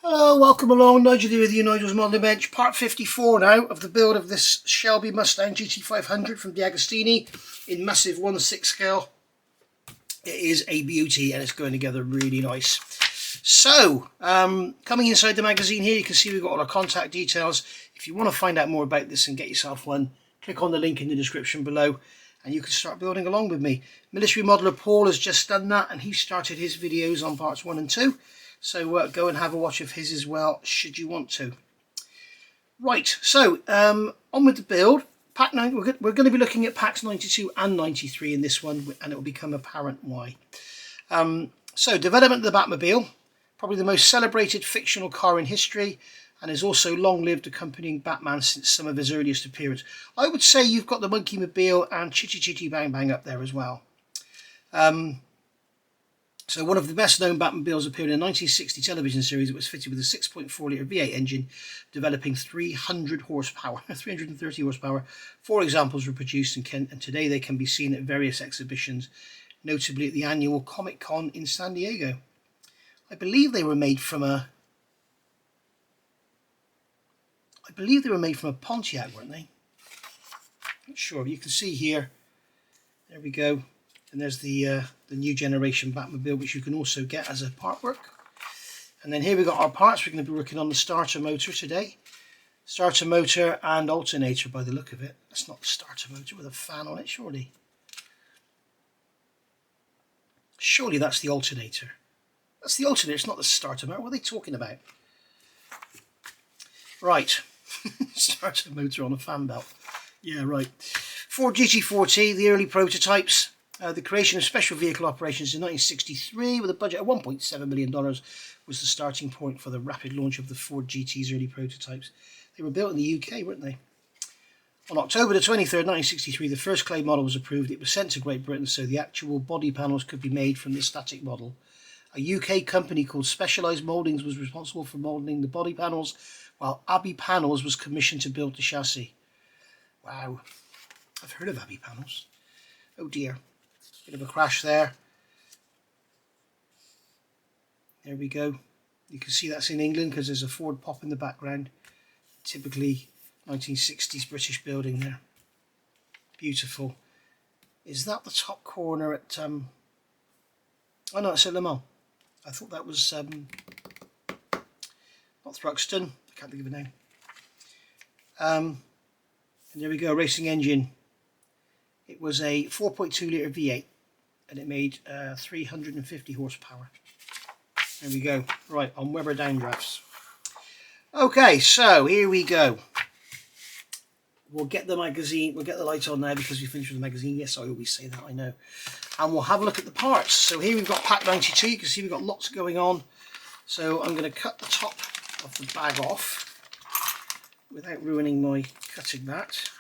Hello, welcome along. Nigel here with you, Nigel's Modelling Bench. Part 54 now of the build of this Shelby Mustang GT500 from DeAgostini in massive 1/6 scale. It is a beauty and it's going together really nice. So, coming inside the magazine here, you can see we've got all our contact details. If you want to find out more about this and get yourself one, click on the link in the description below and you can start building along with me. Military modeller Paul has just done that and he started his videos on parts 1 and 2. So go and have a watch of his as well, should you want to. Right, so on with the build. Pack 9, we're going to be looking at packs 92 and 93 in this one, and it will become apparent why. So, development of the Batmobile, probably the most celebrated fictional car in history, and has also long-lived accompanying Batman since some of his earliest appearance. I would say you've got the Monkey Mobile and Chitty Chitty Bang Bang up there as well. So one of the best known Batmobiles appeared in a 1960 television series that was fitted with a 6.4 litre V8 engine developing 300 horsepower, 330 horsepower. 4 examples were produced in Kent and today they can be seen at various exhibitions, notably at the annual Comic Con in San Diego. I believe they were made from a Pontiac, weren't they? Not sure. You can see here, there we go. And there's the new generation Batmobile, which you can also get as a part work. And then here we've got our parts. We're going to be working on the starter motor today. Starter motor and alternator by the look of it. That's not the starter motor with a fan on it, surely. Surely that's the alternator. That's the alternator, it's not the starter motor. What are they talking about? Right. Starter motor on a fan belt. Yeah, right. Ford GT40, the early prototypes. The creation of special vehicle operations in 1963 with a budget of $1.7 million was the starting point for the rapid launch of the Ford GT's early prototypes. They were built in the UK, weren't they? On October the 23rd, 1963, the first clay model was approved. It was sent to Great Britain so the actual body panels could be made from the static model. A UK company called Specialised Mouldings was responsible for moulding the body panels, while Abbey Panels was commissioned to build the chassis. Wow, I've heard of Abbey Panels. Oh dear. Bit of a crash there. There we go. You can see that's in England because there's a Ford pop in the background. Typically 1960s British building there. Beautiful. Is that the top corner at... Oh no, it's at Le Mans. I thought that was... not Thruxton. I can't think of a name. And there we go, racing engine. It was a 4.2 litre V8 and it made 350 horsepower. There we go. Right, on Weber downdrafts. Okay, so here we go. We'll get the magazine, we'll get the light on now because we finished with the magazine. Yes, I always say that, I know. And we'll have a look at the parts. So here we've got pack 92. You can see we've got lots going on. So I'm going to cut the top of the bag off without ruining my cutting mat.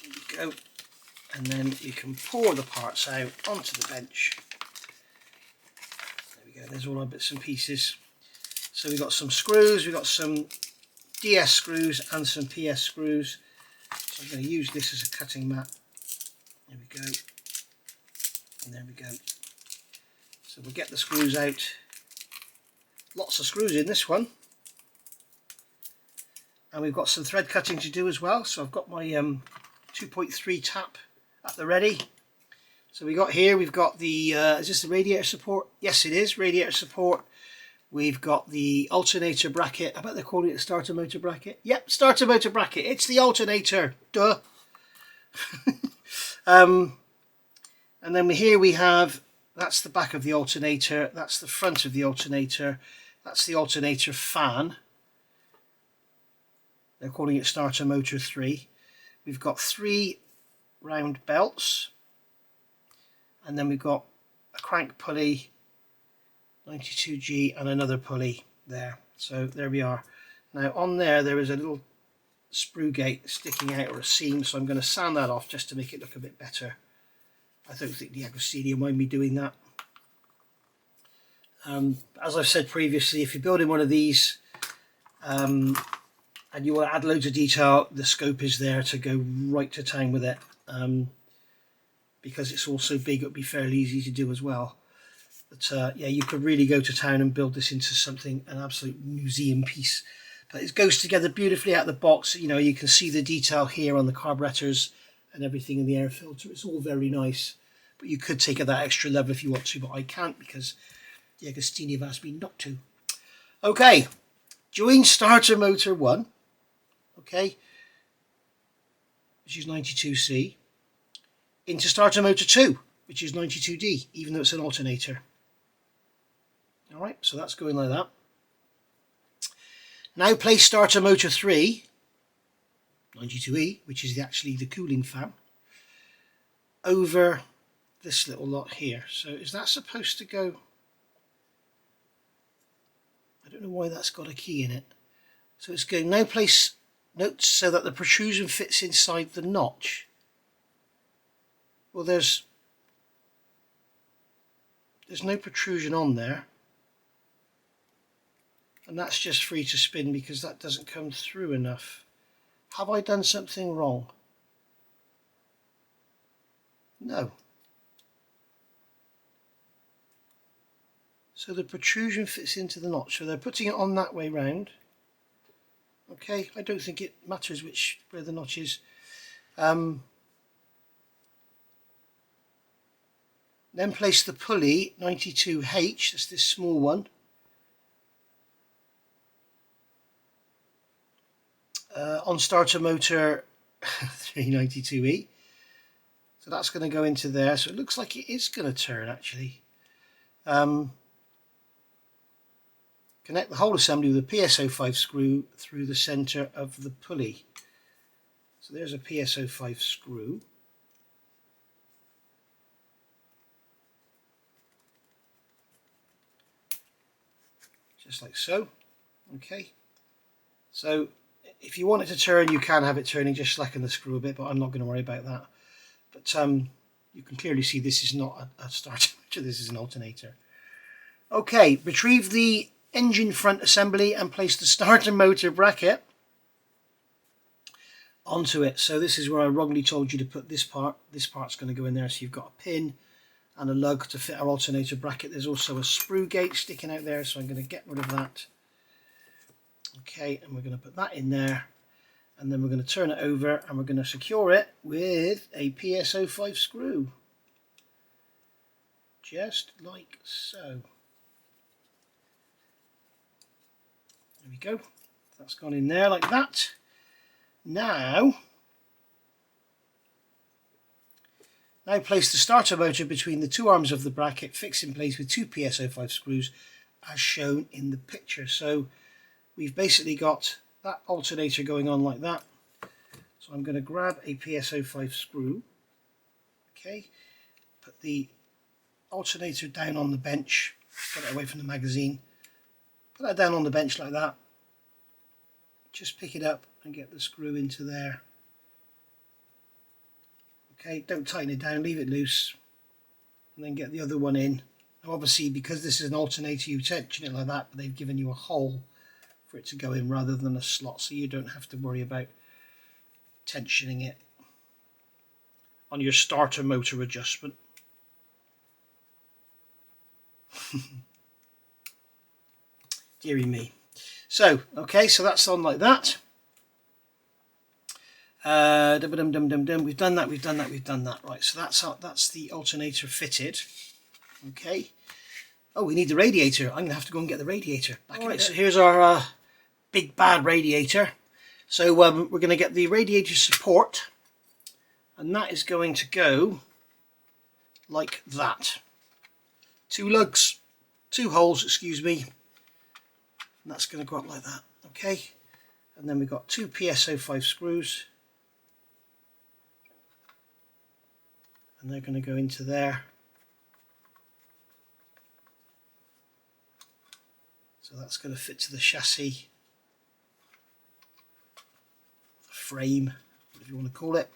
There we go. And then you can pour the parts out onto the bench. There we go, there's all our bits and pieces. So we've got some screws, we've got some DS screws and some PS screws. So I'm going to use this as a cutting mat. There we go. And there we go. So we'll get the screws out. Lots of screws in this one. And we've got some thread cutting to do as well. So I've got my 2.3 tap at the ready. So we've got the, is this the radiator support? Yes it is, radiator support. We've got the alternator bracket. I bet they're calling it a starter motor bracket. Yep, starter motor bracket. It's the alternator. Duh. And then here we have, that's the back of the alternator. That's the front of the alternator. That's the alternator fan. They're calling it starter motor 3. We've got 3 round belts. And then we've got a crank pulley, 92G, and another pulley there. So there we are. Now on there is a little sprue gate sticking out, or a seam, so I'm going to sand that off just to make it look a bit better. I don't think DeAgostini will mind me doing that. As I've said previously, if you're building one of these and you want to add loads of detail, the scope is there to go right to town with it. Because it's all so big, it'll be fairly easy to do as well. But yeah, you could really go to town and build this into something, an absolute museum piece. But it goes together beautifully out of the box. You know, you can see the detail here on the carburetors and everything in the air filter. It's all very nice. But you could take it that extra level if you want to, but I can't because DeAgostini have asked me not to. Okay, join starter motor 1, okay, which is 92C, into starter motor 2, which is 92D, even though it's an alternator. Alright, so that's going like that. Now place starter motor 3, 92E, which is actually the cooling fan, over this little lot here. So is that supposed to go? I don't know why that's got a key in it. So it's going, now place notes so that the protrusion fits inside the notch. Well, there's no protrusion on there. And that's just free to spin because that doesn't come through enough. Have I done something wrong? No. So the protrusion fits into the notch. So they're putting it on that way round. Okay, I don't think it matters where the notch is. Then place the pulley 92H, that's this small one, on starter motor 392E. So that's going to go into there. So it looks like it is going to turn actually. Connect the whole assembly with a PSO5 screw through the centre of the pulley. So there's a PSO5 screw. Just like so. Okay. So if you want it to turn, you can have it turning, just slacken the screw a bit, but I'm not going to worry about that. But you can clearly see this is not a starter motor, this is an alternator. Okay, retrieve the engine front assembly and place the starter motor bracket onto it. So this is where I wrongly told you to put this part. This part's going to go in there, so you've got a pin and a lug to fit our alternator bracket. There's also a sprue gate sticking out there, so I'm going to get rid of that. Okay, and we're going to put that in there, and then we're going to turn it over and we're going to secure it with a PSO5 screw. Just like so. There we go. That's gone in there like that. Now place the starter motor between the two arms of the bracket, fixed in place with two PSO5 screws as shown in the picture. So we've basically got that alternator going on like that. So I'm going to grab a PSO5 screw, okay, put the alternator down on the bench, get it away from the magazine, put that down on the bench like that, just pick it up and get the screw into there. Okay, don't tighten it down, leave it loose, and then get the other one in. Now obviously, because this is an alternator, you tension it like that, but they've given you a hole for it to go in rather than a slot, so you don't have to worry about tensioning it on your starter motor adjustment. Deary me. So, okay, so that's on like that. We've done that. Right, so that's the alternator fitted. Okay. Oh, we need the radiator. I'm going to have to go and get the radiator. Alright, so here's our big bad radiator. So we're going to get the radiator support, and that is going to go like that. Two holes, excuse me. And that's going to go up like that. Okay. And then we've got two PSO5 screws. And they're going to go into there. So that's going to fit to the chassis, the frame, if you want to call it.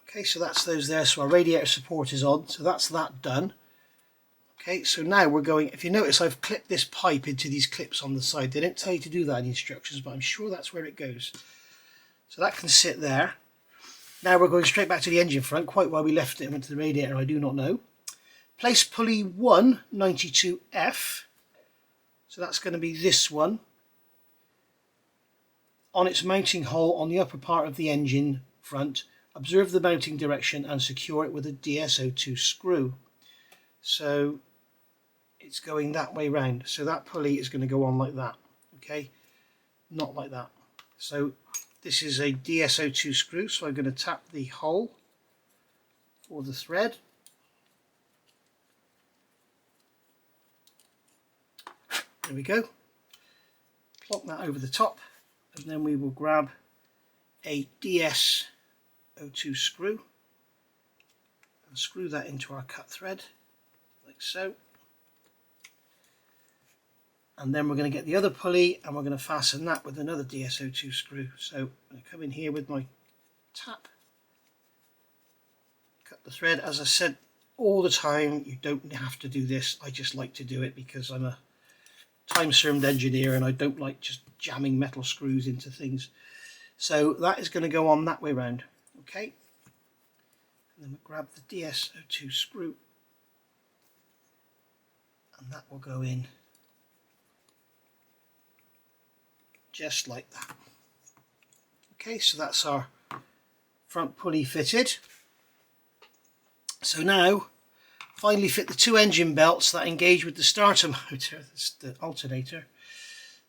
Okay, so that's those there. So our radiator support is on. So that's that done. Okay, so now we're going, if you notice, I've clipped this pipe into these clips on the side. They don't tell you to do that in the instructions, but I'm sure that's where it goes. So that can sit there. Now we're going straight back to the engine front. Quite why we left it and went to the radiator, I do not know. Place pulley 1 92F, so that's going to be this one, on its mounting hole on the upper part of the engine front. Observe the mounting direction and secure it with a DSO2 screw. So it's going that way round. So that pulley is going to go on like that, okay? Not like that. So this is a DSO2 screw, so I'm going to tap the hole for the thread. There we go. Plonk that over the top, and then we will grab a DSO2 screw and screw that into our cut thread, like so. And then we're going to get the other pulley and we're going to fasten that with another DSO2 screw. So I'm going to come in here with my tap, cut the thread. As I said all the time, you don't have to do this. I just like to do it because I'm a time-served engineer and I don't like just jamming metal screws into things. So that is going to go on that way round, okay? And then we grab the DSO2 screw and that will go in just like that. Okay, so that's our front pulley fitted. So now finally fit the two engine belts that engage with the starter motor, the alternator.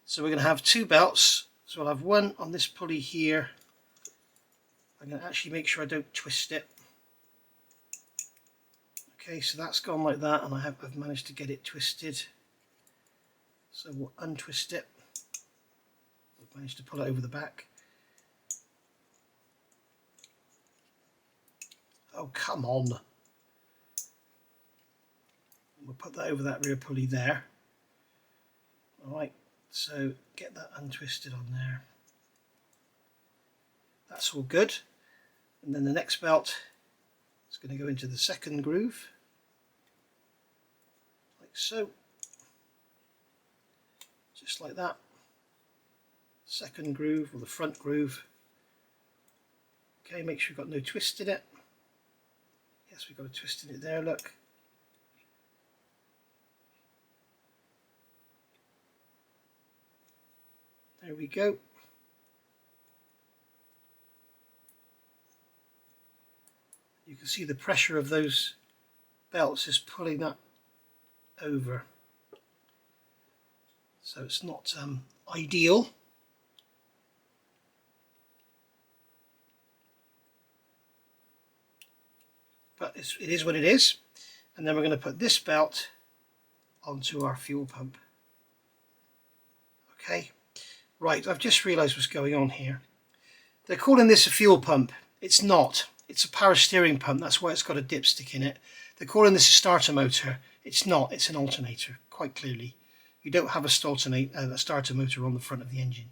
So we're going to have two belts. So I'll have one on this pulley here. I'm going to actually make sure I don't twist it. Okay, so that's gone like that, and I've managed to get it twisted. So we'll untwist it. I've managed to pull it over the back. Oh, come on. We'll put that over that rear pulley there. Alright, so get that untwisted on there. That's all good. And then the next belt is going to go into the second groove, like so. Just like that. Second groove, or the front groove. Okay, make sure you've got no twist in it. Yes, we've got a twist in it there, look. There we go. You can see the pressure of those belts is pulling that over. So it's not ideal. But it is what it is. And then we're going to put this belt onto our fuel pump. Okay. Right, I've just realised what's going on here. They're calling this a fuel pump. It's not. It's a power steering pump. That's why it's got a dipstick in it. They're calling this a starter motor. It's not. It's an alternator, quite clearly. You don't have a starter motor on the front of the engine.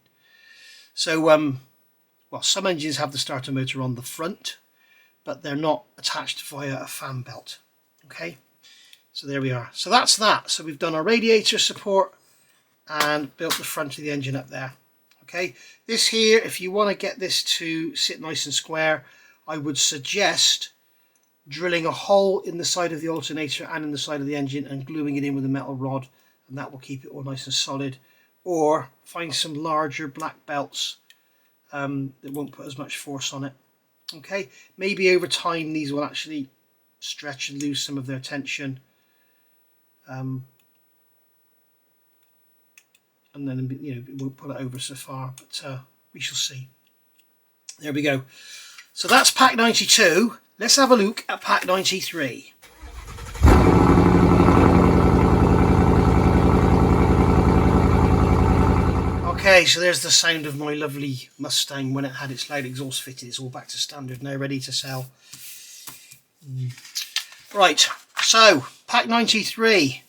So, well, some engines have the starter motor on the front, but they're not attached via a fan belt. Okay, so there we are. So that's that. So we've done our radiator support and built the front of the engine up there. Okay, this here, if you want to get this to sit nice and square, I would suggest drilling a hole in the side of the alternator and in the side of the engine and gluing it in with a metal rod, and that will keep it all nice and solid. Or find some larger black belts that won't put as much force on it. Okay, maybe over time these will actually stretch and lose some of their tension. And then, you know, it won't pull it over so far, but we shall see. There we go. So that's pack 92. Let's have a look at pack 93. Okay, so there's the sound of my lovely Mustang when it had its loud exhaust fitted. It's all back to standard now, ready to sell. Right, so pack 93.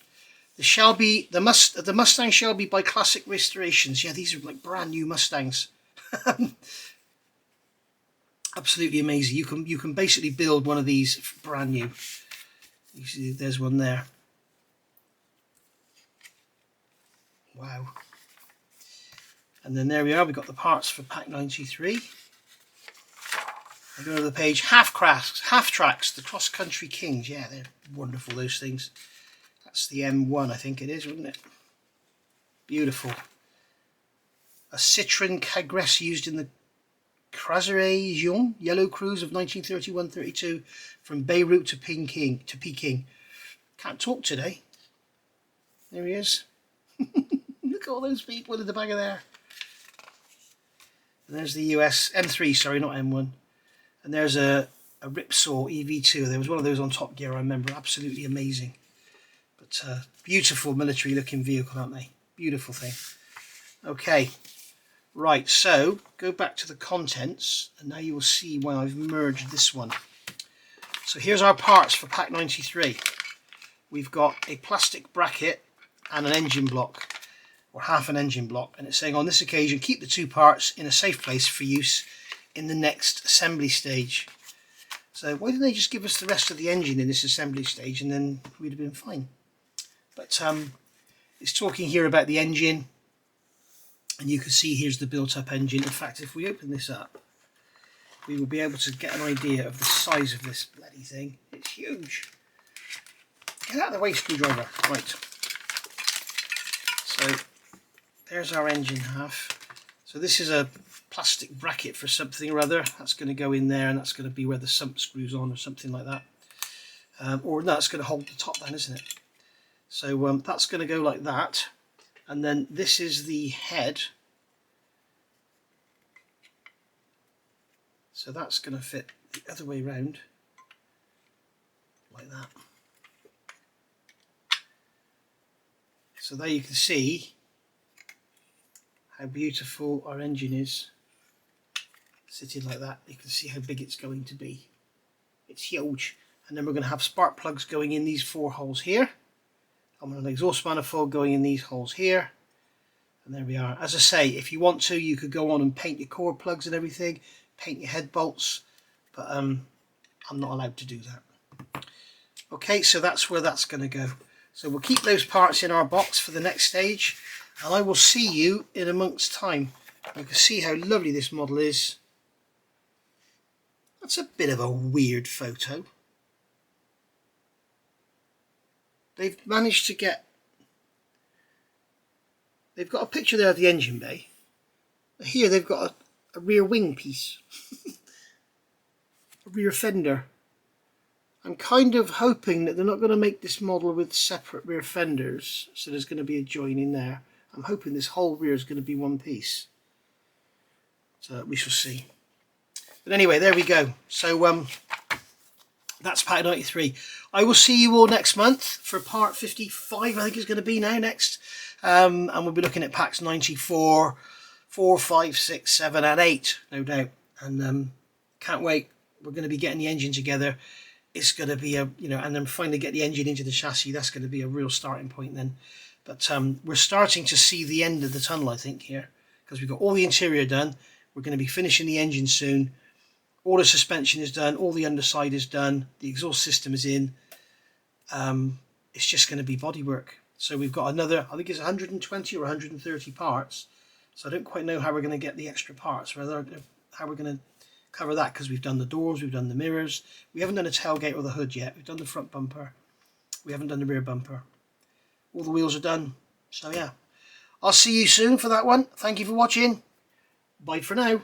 The Mustang Shelby by Classic Restorations. Yeah, these are like brand new Mustangs. Absolutely amazing. You can basically build one of these brand new. You see, there's one there. Wow. And then there we are. We've got the parts for pack 93. I go to the page, half tracks, the cross country kings. Yeah, they're wonderful, those things. That's the M1, I think it is, wouldn't it? Beautiful. A Citroën Cagresse used in the Crasserie Yellow Cruise of 1931-32 from Beirut to Peking. Can't talk today. There he is. Look at all those people in the back of there. And there's the US M3, sorry, not M1. And there's a Ripsaw EV2. There was one of those on Top Gear, I remember. Absolutely amazing. But beautiful military looking vehicle, aren't they? Beautiful thing. Okay. Right, so go back to the contents, and now you will see why I've merged this one. So here's our parts for Pack 93. We've got a plastic bracket and an engine block, or half an engine block, and it's saying on this occasion keep the two parts in a safe place for use in the next assembly stage. So why didn't they just give us the rest of the engine in this assembly stage, and then we'd have been fine. But it's talking here about the engine. And you can see here's the built-up engine. In fact, if we open this up, we will be able to get an idea of the size of this bloody thing. It's huge. Get out of the way, screwdriver. Right. So there's our engine half. So this is a plastic bracket for something or other. That's going to go in there, and that's going to be where the sump screws on or something like that. Or no, it's going to hold the top down, isn't it? So that's going to go like that. And then this is the head. So that's going to fit the other way round, like that. So there you can see how beautiful our engine is. Sitting like that, you can see how big it's going to be. It's huge. And then we're going to have spark plugs going in these 4 holes here. And an exhaust manifold going in these holes here, and there we are. As I say, if you want to, you could go on and paint your cord plugs and everything, paint your head bolts, but I'm not allowed to do that. Okay, so that's where that's going to go. So we'll keep those parts in our box for the next stage, and I will see you in a month's time. You can see how lovely this model is. That's a bit of a weird photo. They've managed to get, they've got a picture there of the engine bay. Here they've got a rear wing piece, a rear fender. I'm kind of hoping that they're not going to make this model with separate rear fenders, so there's going to be a join in there. I'm hoping this whole rear is going to be one piece. So we shall see. But anyway, there we go. So that's Pack 93. I will see you all next month for part 55, I think it's going to be now next. And we'll be looking at packs 94, 4, 5, 6, 7 and 8, no doubt. And can't wait. We're going to be getting the engine together. It's going to be a, and then finally get the engine into the chassis. That's going to be a real starting point then. But we're starting to see the end of the tunnel, I think, here. Because we've got all the interior done. We're going to be finishing the engine soon. All the suspension is done, all the underside is done, the exhaust system is in. It's just going to be bodywork. So we've got another, I think it's 120 or 130 parts. So I don't quite know how we're going to get the extra parts, how we're going to cover that, because we've done the doors, we've done the mirrors. We haven't done a tailgate or the hood yet. We've done the front bumper. We haven't done the rear bumper. All the wheels are done. So yeah, I'll see you soon for that one. Thank you for watching. Bye for now.